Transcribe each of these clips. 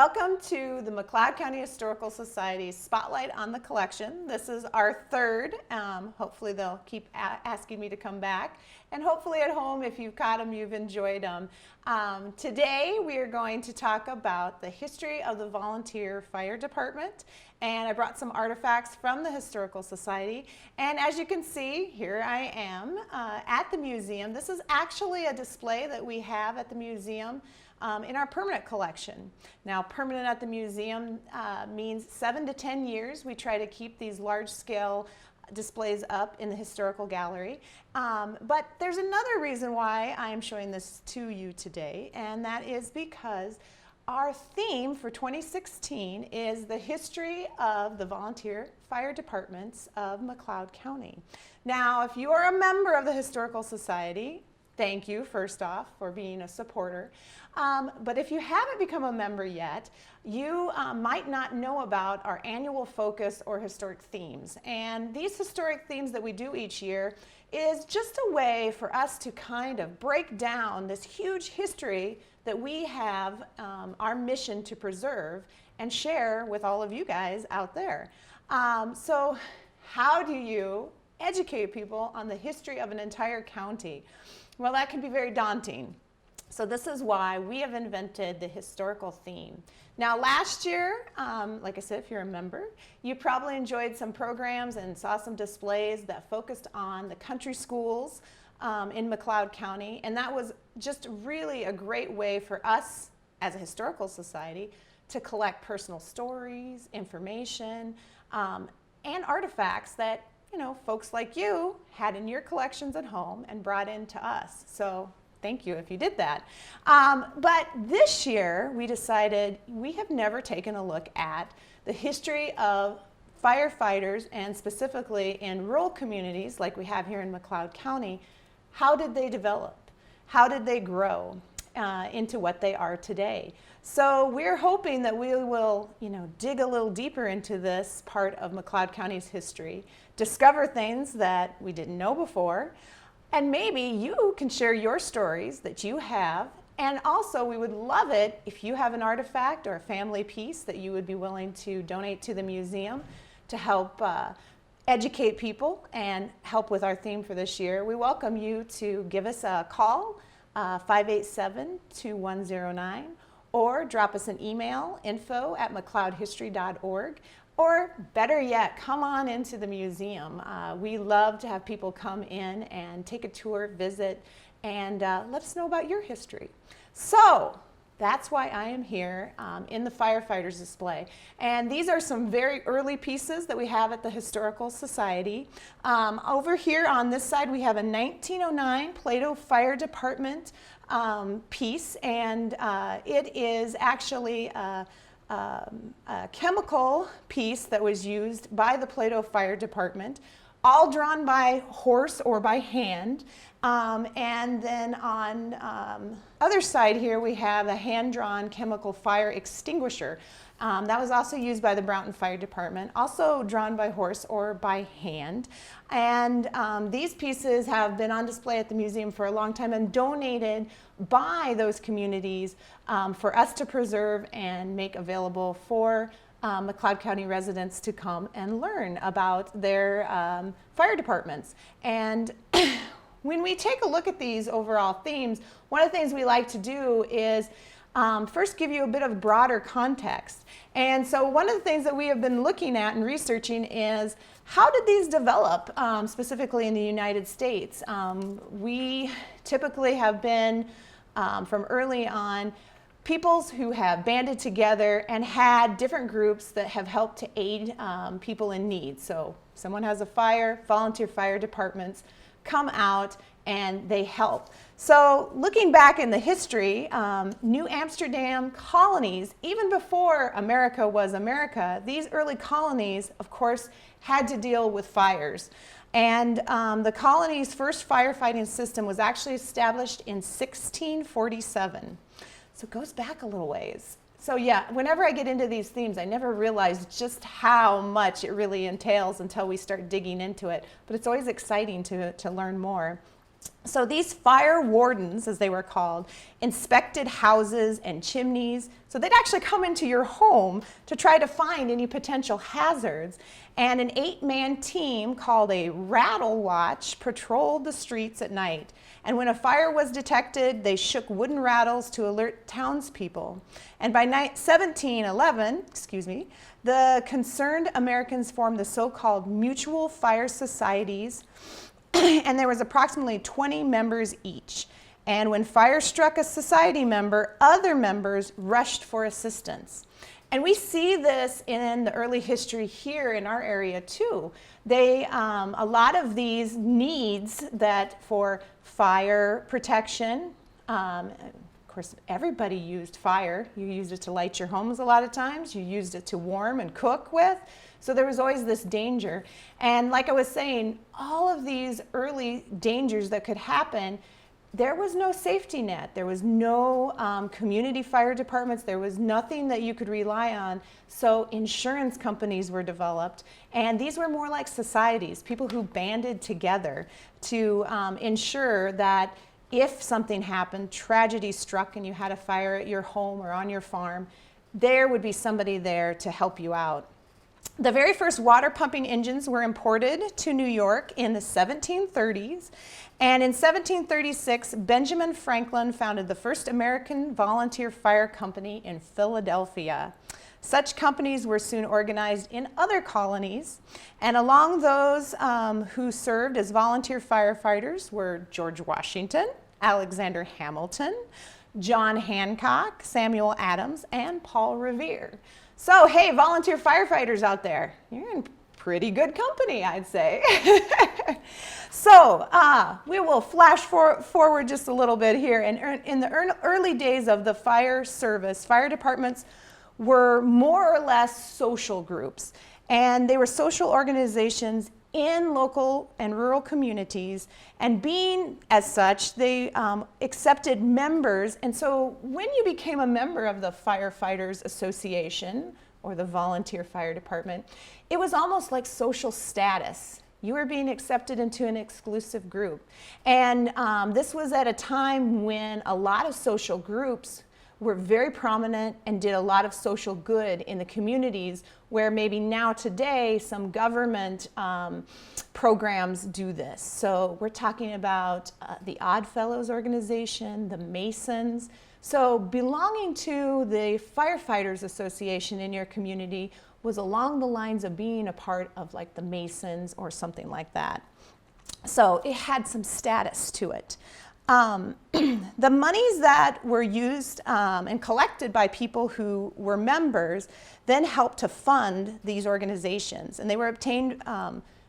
Welcome to the Mcleod County Historical Society's Spotlight on the Collection. This is our third. Hopefully they'll keep asking me to come back. And hopefully at home, if you've caught them, you've enjoyed them. Today we are going to talk about the history of the volunteer fire department. And I brought some artifacts from the Historical Society. And as you can see, here I am at the museum. This is actually a display that we have at the museum in our permanent collection. Now, permanent at the museum means 7 to 10 years. We try to keep these large-scale displays up in the historical gallery. But there's another reason why I'm showing this to you today, and that is because our theme for 2016 is the history of the volunteer fire departments of Mcleod County. Now, if you are a member of the Historical Society, thank you, first off, for being a supporter. But if you haven't become a member yet, you might not know about our annual focus or historic themes. And these historic themes that we do each year is just a way for us to kind of break down this huge history that we have our mission to preserve and share with all of you guys out there. So how do you educate people on the history of an entire county? Well, that can be very daunting. So this is why we have invented the historical theme. Now last year, like I said, if you're a member, you probably enjoyed some programs and saw some displays that focused on the country schools in Mcleod County. And that was just really a great way for us as a historical society to collect personal stories, information, and artifacts that folks like you had in your collections at home and brought into us. So thank you if you did that. But this year we decided we have never taken a look at the history of firefighters, and specifically in rural communities like we have here in Mcleod County. How did they develop? How did they grow into what they are today? So we're hoping that we will, dig a little deeper into this part of Mcleod County's history, discover things that we didn't know before, and maybe you can share your stories that you have. And also, we would love it if you have an artifact or a family piece that you would be willing to donate to the museum to help educate people and help with our theme for this year. We welcome you to give us a call, 587-2109, or drop us an email, info@mcleodhistory.org. Or better yet, come on into the museum. We love to have people come in and take a tour, visit, and let us know about your history. So that's why I am here in the firefighters display. And these are some very early pieces that we have at the Historical Society. Over here on this side, we have a 1909 Plato Fire Department piece, and it is actually a chemical piece that was used by the Plato Fire Department, all drawn by horse or by hand. And then on other side here we have a hand-drawn chemical fire extinguisher. That was also used by the Brownton Fire Department, also drawn by horse or by hand. And these pieces have been on display at the museum for a long time and donated by those communities for us to preserve and make available for Mcleod County residents to come and learn about their fire departments. And when we take a look at these overall themes, one of the things we like to do is first give you a bit of broader context. And so one of the things that we have been looking at and researching is how did these develop specifically in the United States? We typically have been, from early on, peoples who have banded together and had different groups that have helped to aid people in need. So someone has a fire, volunteer fire departments come out and they help. So looking back in the history, New Amsterdam colonies, even before America was America, these early colonies, of course, had to deal with fires. And the colony's first firefighting system was actually established in 1647. So it goes back a little ways. So yeah, whenever I get into these themes, I never realize just how much it really entails until we start digging into it. But it's always exciting to learn more. So these fire wardens, as they were called, inspected houses and chimneys. So they'd actually come into your home to try to find any potential hazards. And an 8-man team called a rattle watch patrolled the streets at night. And when a fire was detected, they shook wooden rattles to alert townspeople. And by 1711, the concerned Americans formed the so-called mutual fire societies, and there was approximately 20 members each. And when fire struck a society member, other members rushed for assistance. And we see this in the early history here in our area too. A lot of these needs that for fire protection, of course, everybody used fire. You used it to light your homes a lot of times. You used it to warm and cook with. So there was always this danger. And like I was saying, all of these early dangers that could happen, there was no safety net. There was no community fire departments. There was nothing that you could rely on. So insurance companies were developed. And these were more like societies, people who banded together to ensure that if something happened, tragedy struck, and you had a fire at your home or on your farm, there would be somebody there to help you out. The very first water pumping engines were imported to New York in the 1730s. And in 1736, Benjamin Franklin founded the first American volunteer fire company in Philadelphia. Such companies were soon organized in other colonies. And along those who served as volunteer firefighters were George Washington, Alexander Hamilton, John Hancock, Samuel Adams, and Paul Revere. So, hey, volunteer firefighters out there, you're in pretty good company, I'd say. So, we will flash forward just a little bit here. And in the early days of the fire service, fire departments were more or less social groups. And they were social organizations in local and rural communities, and being as such, they accepted members. And so when you became a member of the Firefighters Association or the Volunteer Fire Department, it was almost like social status. You were being accepted into an exclusive group. And this was at a time when a lot of social groups were very prominent and did a lot of social good in the communities, where maybe now today some government programs do this. So we're talking about the Odd Fellows organization, the Masons. So belonging to the Firefighters Association in your community was along the lines of being a part of like the Masons or something like that. So it had some status to it. The monies that were used and collected by people who were members then helped to fund these organizations, and they were obtained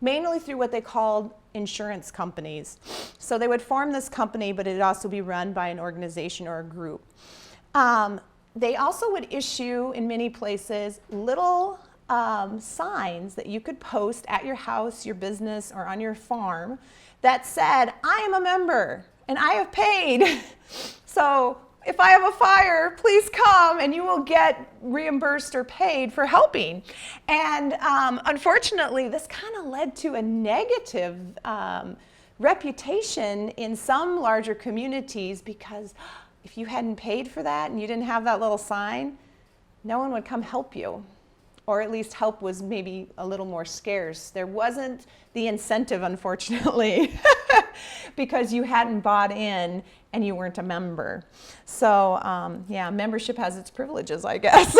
mainly through what they called insurance companies. So they would form this company, but it would also be run by an organization or a group. They also would issue, in many places, little signs that you could post at your house, your business, or on your farm that said, "I am a member and I have paid. So if I have a fire, please come and you will get reimbursed or paid for helping." And unfortunately, this kind of led to a negative reputation in some larger communities, because if you hadn't paid for that and you didn't have that little sign, no one would come help you. Or at least help was maybe a little more scarce. There wasn't the incentive, unfortunately, because you hadn't bought in and you weren't a member. So yeah, membership has its privileges, I guess.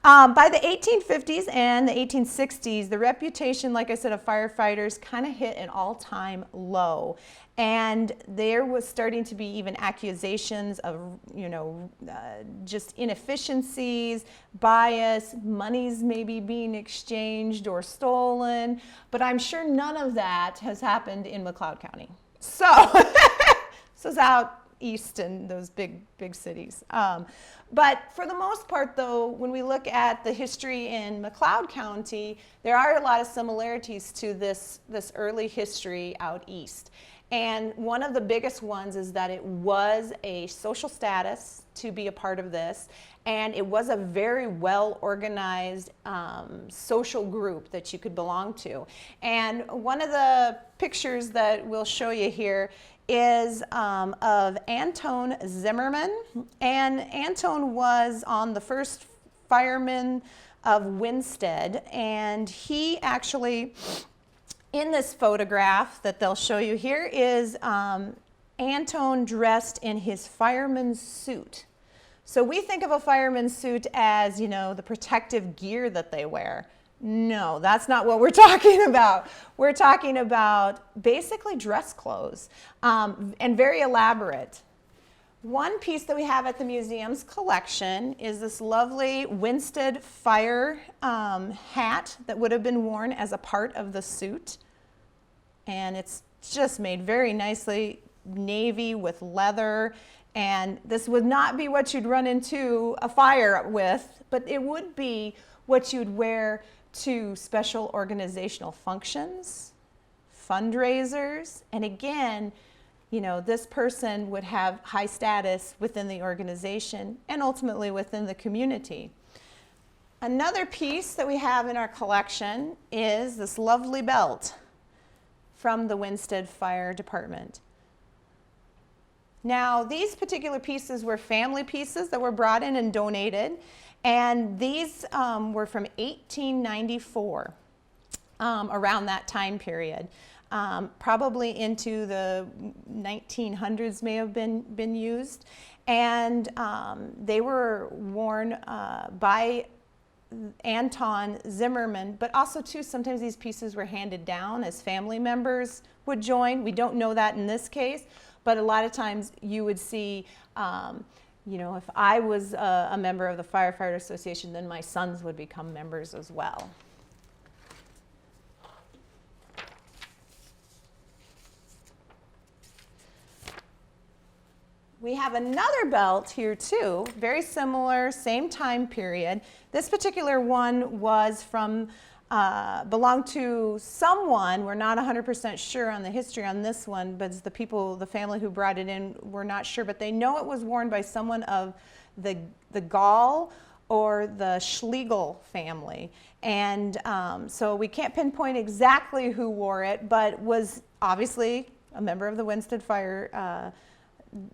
By the 1850s and the 1860s, the reputation, like I said, of firefighters kind of hit an all-time low. And there was starting to be even accusations of, just inefficiencies, bias, monies maybe being exchanged or stolen. But I'm sure none of that has happened in Mcleod County. So, this is out east in those big cities. But for the most part, though, when we look at the history in Mcleod County, there are a lot of similarities to this early history out east. And one of the biggest ones is that it was a social status to be a part of this, and it was a very well organized social group that you could belong to. And one of the pictures that we'll show you here is of Antone Zimmerman. And Antone was on the first firemen of Winsted, and he actually, in this photograph that they'll show you here, is Antone dressed in his fireman's suit. So we think of a fireman's suit as, you know, the protective gear that they wear. No, that's not what we're talking about. We're talking about basically dress clothes, and very elaborate. One piece that we have at the museum's collection is this lovely Winsted Fire Hat that would have been worn as a part of the suit. And it's just made very nicely, navy with leather. And this would not be what you'd run into a fire with, but it would be what you'd wear to special organizational functions, fundraisers, and again, you know, this person would have high status within the organization and ultimately within the community. Another piece that we have in our collection is this lovely belt from the Winsted Fire Department. Now, these particular pieces were family pieces that were brought in and donated, and these were from 1894, around that time period. Probably into the 1900s may have been used, and they were worn by Antone Zimmerman, but also too sometimes these pieces were handed down as family members would join. We don't know that in this case, but a lot of times you would see, you know, if I was a member of the Firefighter Association, then my sons would become members as well. We have another belt here too, very similar, same time period. This particular one was from, belonged to someone, we're not 100% sure on the history on this one, but the people, the family who brought it in were not sure, but they know it was worn by someone of the Gall or the Schlegel family. And so we can't pinpoint exactly who wore it, but was obviously a member of the Winsted Fire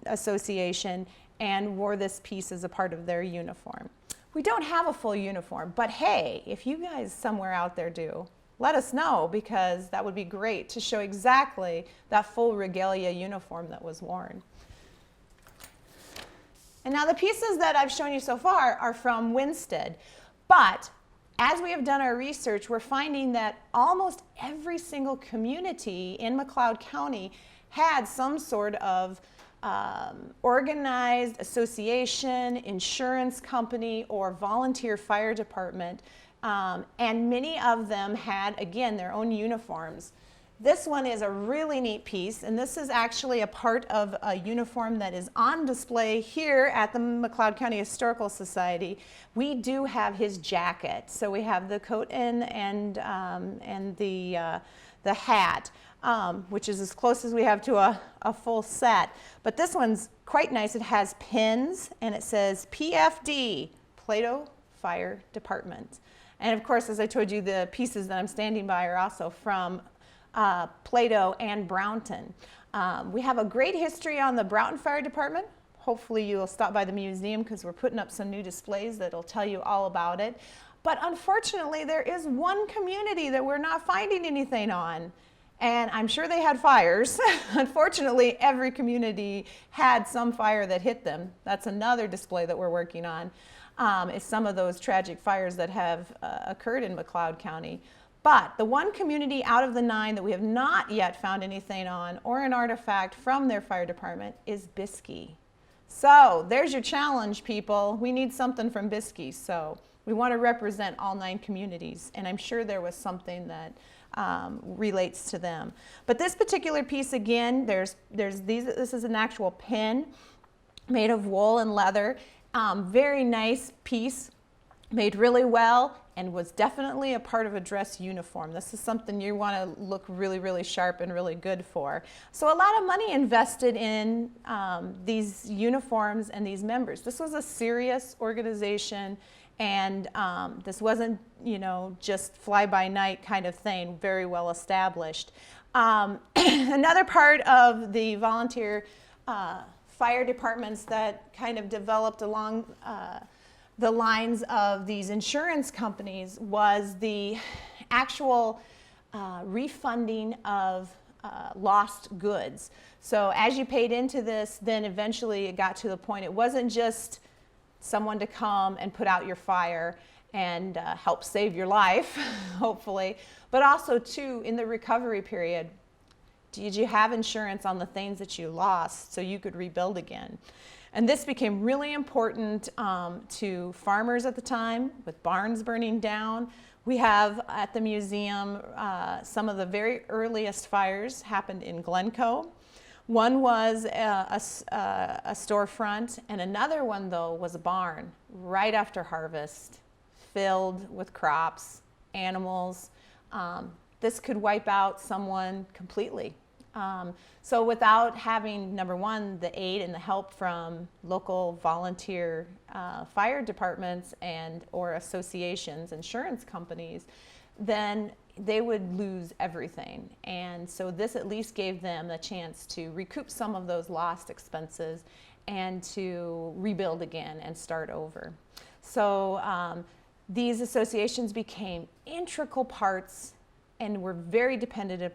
Association and wore this piece as a part of their uniform. We don't have a full uniform, but hey, if you guys somewhere out there do, let us know, because that would be great to show exactly that full regalia uniform that was worn. And now the pieces that I've shown you so far are from Winsted, but as we have done our research, we're finding that almost every single community in Mcleod County had some sort of organized association, insurance company, or volunteer fire department, and many of them had, again, their own uniforms. This one is a really neat piece, and this is actually a part of a uniform that is on display here at the Mcleod County Historical Society. We do have his jacket, so we have the coat and the hat. Which is as close as we have to a full set. But this one's quite nice. It has pins, and it says PFD, Plato Fire Department. And of course, as I told you, the pieces that I'm standing by are also from Plato and Brownton. We have a great history on the Brownton Fire Department. Hopefully you'll stop by the museum, because we're putting up some new displays that'll tell you all about it. But unfortunately, there is one community that we're not finding anything on. And I'm sure they had fires. Unfortunately, every community had some fire that hit them. That's another display that we're working on, is some of those tragic fires that have occurred in Mcleod County. But the one community out of the 9 that we have not yet found anything on or an artifact from their fire department is Biskie. So there's your challenge, people. We need something from Biskie. So we want to represent all 9 communities, and I'm sure there was something that relates to them. But this particular piece, again, this is an actual pin made of wool and leather. Very nice piece, made really well, and was definitely a part of a dress uniform. This is something you want to look really, really sharp and really good for. So a lot of money invested in these uniforms and these members. This was a serious organization, and this wasn't, you know, just fly-by-night kind of thing, very well established. Another part of the volunteer fire departments that kind of developed along the lines of these insurance companies was the actual refunding of lost goods. So as you paid into this, then eventually it got to the point it wasn't just someone to come and put out your fire and help save your life, hopefully, but also too, in the recovery period, did you have insurance on the things that you lost so you could rebuild again? And this became really important to farmers at the time, with barns burning down. We have at the museum some of the very earliest fires happened in Glencoe. One was a storefront, and another one, though, was a barn right after harvest, filled with crops, animals. This could wipe out someone completely. So without having, number one, the aid and the help from local volunteer fire departments and or associations, insurance companies, then they would lose everything. And so this at least gave them the chance to recoup some of those lost expenses and to rebuild again and start over. So these associations became integral parts and were very dependent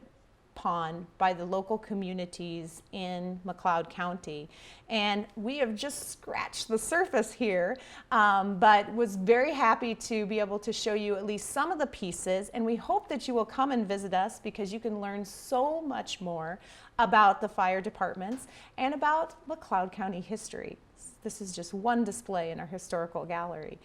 upon by the local communities in Mcleod County. And we have just scratched the surface here, but was very happy to be able to show you at least some of the pieces, and we hope that you will come and visit us because you can learn so much more about the fire departments and about Mcleod County history. This is just one display in our historical gallery.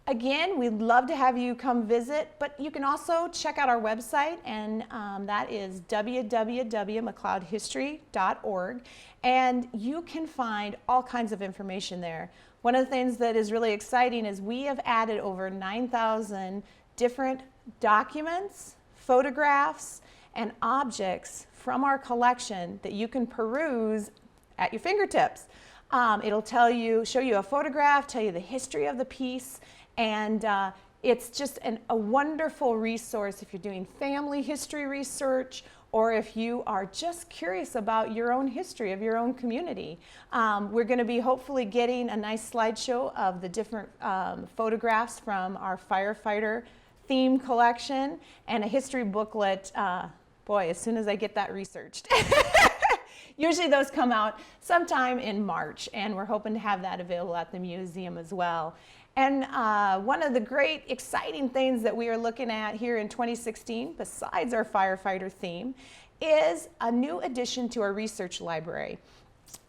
Again, we'd love to have you come visit, but you can also check out our website, and that is www.mcleodhistory.org, and you can find all kinds of information there. One of the things that is really exciting is we have added over 9,000 different documents, photographs, and objects from our collection that you can peruse at your fingertips. It'll show you a photograph, tell you the history of the piece, and it's just a wonderful resource if you're doing family history research or if you are just curious about your own history of your own community. We're going to be hopefully getting a nice slideshow of the different photographs from our firefighter theme collection and a history booklet. Boy, as soon as I get that researched. Usually those come out sometime in March, and we're hoping to have that available at the museum as well. And one of the great exciting things that we are looking at here in 2016, besides our firefighter theme, is a new addition to our research library.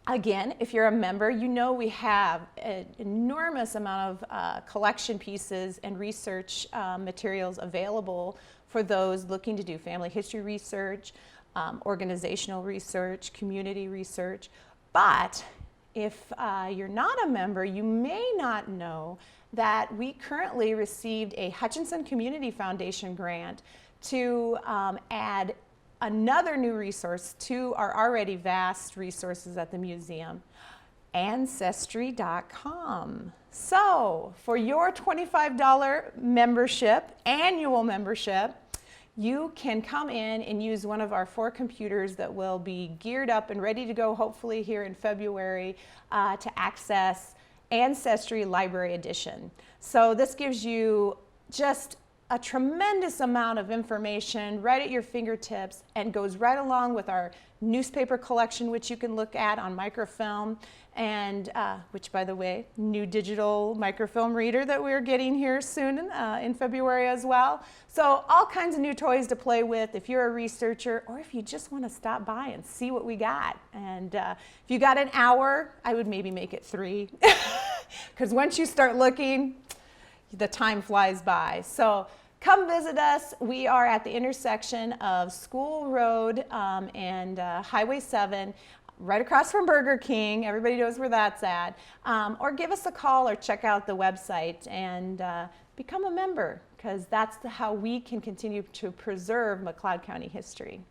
Again, if you're a member, you know we have an enormous amount of collection pieces and research materials available for those looking to do family history research, organizational research, community research. But if you're not a member, you may not know that we currently received a Hutchinson Community Foundation grant to add another new resource to our already vast resources at the museum, Ancestry.com. So for your $25 membership, annual membership, you can come in and use one of our 4 computers that will be geared up and ready to go hopefully here in February to access Ancestry Library Edition. So this gives you just a tremendous amount of information right at your fingertips and goes right along with our newspaper collection, which you can look at on microfilm, and which, by the way, new digital microfilm reader that we're getting here soon in February as well. So all kinds of new toys to play with if you're a researcher or if you just want to stop by and see what we got. And if you got an hour, I would maybe make it 3, because once you start looking, the time flies by. So come visit us. We are at the intersection of School Road and Highway 7, right across from Burger King. Everybody knows where that's at. Or give us a call or check out the website and become a member, because that's how we can continue to preserve Mcleod County history.